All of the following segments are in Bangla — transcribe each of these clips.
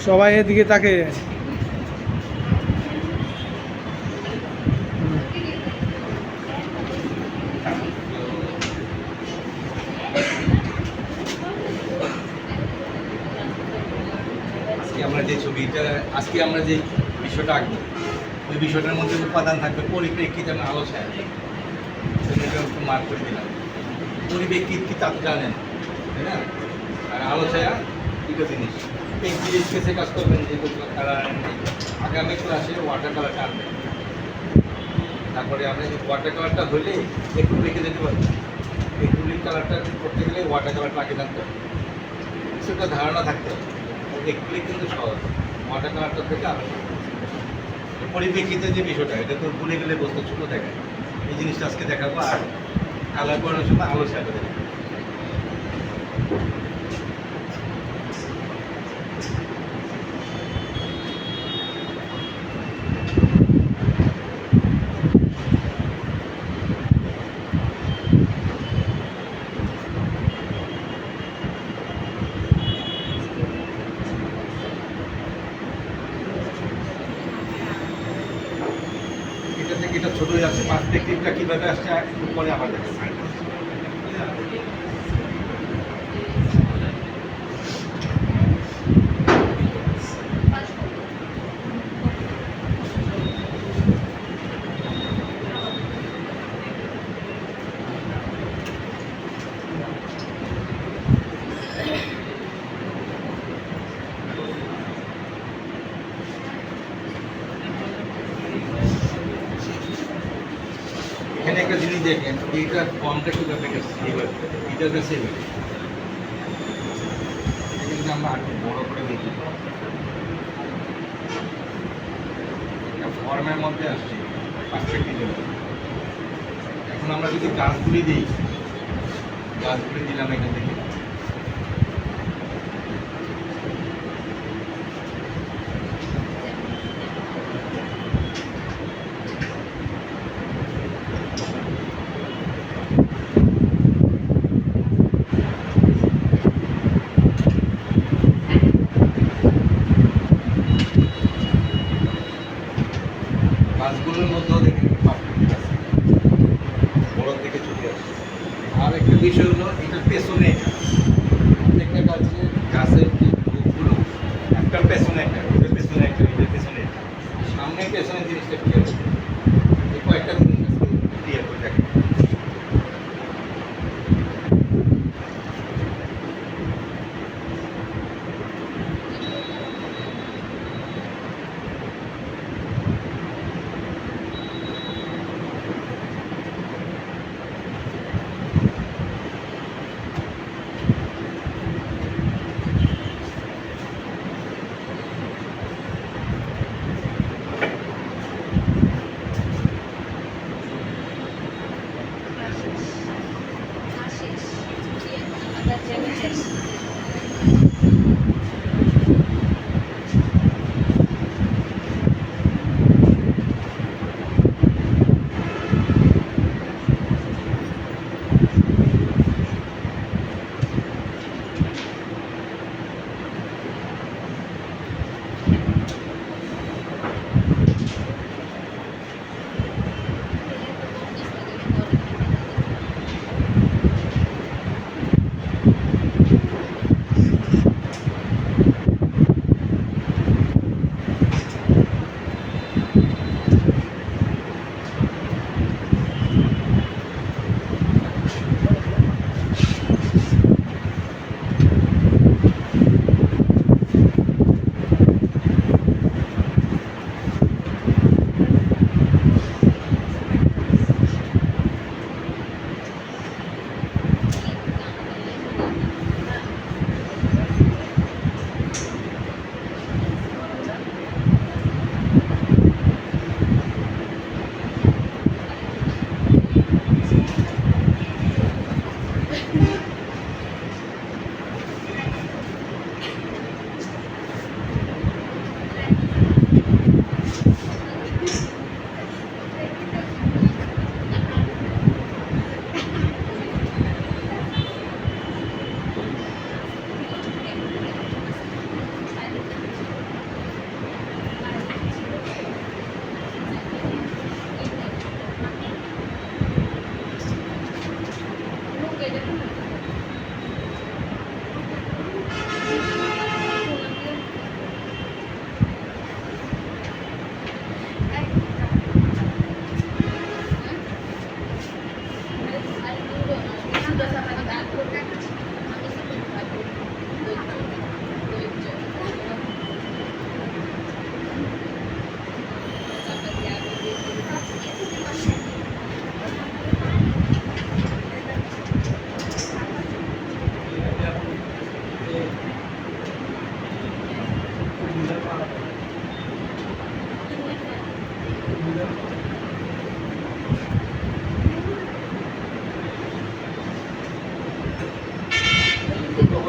সবাই এদিকে তাকে আজকে আমরা যে বিষয়টা আঁকবো ওই বিষয়টার মধ্যে উপাদান থাকবে পরিপ্রেক্ষিত এবং আলোচনা। একটু মার্ক করে দিলাম। পরিপ্রেক্ষিত কি তা জানেন, তাই না? আর আলোচনা দুটো জিনিস। পেন্সিল স্কেচে কাজ করবেন, যে কালার আগামী ক্লাসে ওয়াটার কালারটা আনবেন। তারপরে আমরা যে ওয়াটার কালারটা ধরলে একটু রেখে যেতে পারবো। একুলির কালারটা করতে গেলে ওয়াটার কালারটা আগে জানতে হবে, কিছুটা ধারণা থাকতে হবে। একুলি কিন্তু সহজ, ওয়াটার কালারটা থেকে আরো পরিপ্রেক্ষিতে যে বিষয়টা, এটা তো ভুলে গেলে বস্তু ছোটো দেখায়। এই জিনিসটা আজকে দেখাবো। আর কালার করানোর সময় আলোচনা করে দেখাবো। এটা ছোট হয়ে যাচ্ছে, পার্সপেক্টিভটা কীভাবে আসছে একটু পরে আবার দেখেন। এখানে একটা জিনিস দেখেন, এইটার ফর্মটা কীভাবে গেছে, এইভাবে এটা গেছে এইভাবে। এটা যদি আমরা আরেকটু বড় করে দেখি, ফর্মের মধ্যে আসছে পার্সপেক্টিভের। এখন আমরা যদি গাছগুলি দিই, গাছগুলি দিলাম এখান থেকে, গাছগুলোর মধ্যেও দেখেন পার্সপেক্টিভ আছে, বড় থেকে চলে আসছে। আর একটা বিষয় হলো এটার পেছনে, প্রত্যেকটা গাছের যে রূপগুলো একটার পেছনে একটা, এটার পেছনে একটা, এটার পেছনে একটা, সামনে পেছনে জিনিসটা ক্লিয়ার করতে হবে। এই কয়েকটা জিনিস আজকে ক্লিয়ার করে দেখেন।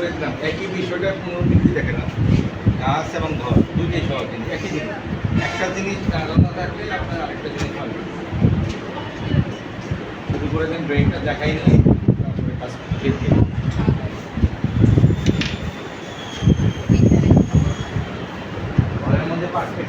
করে দিলাম, একই বিষয়টা পুনরাবৃত্তি দেখে না, গাছ এবং ঘর দুইটাই সহ কিন্তু একই জিনিস, একটা জিনিস ধারণা থাকলে আপনার আরেকটা জিনিস হবে। শুরু করে দিন ব্রেনটা দেখাই নিয়ে তারপরে কাজ শিখিয়ে দিয়ে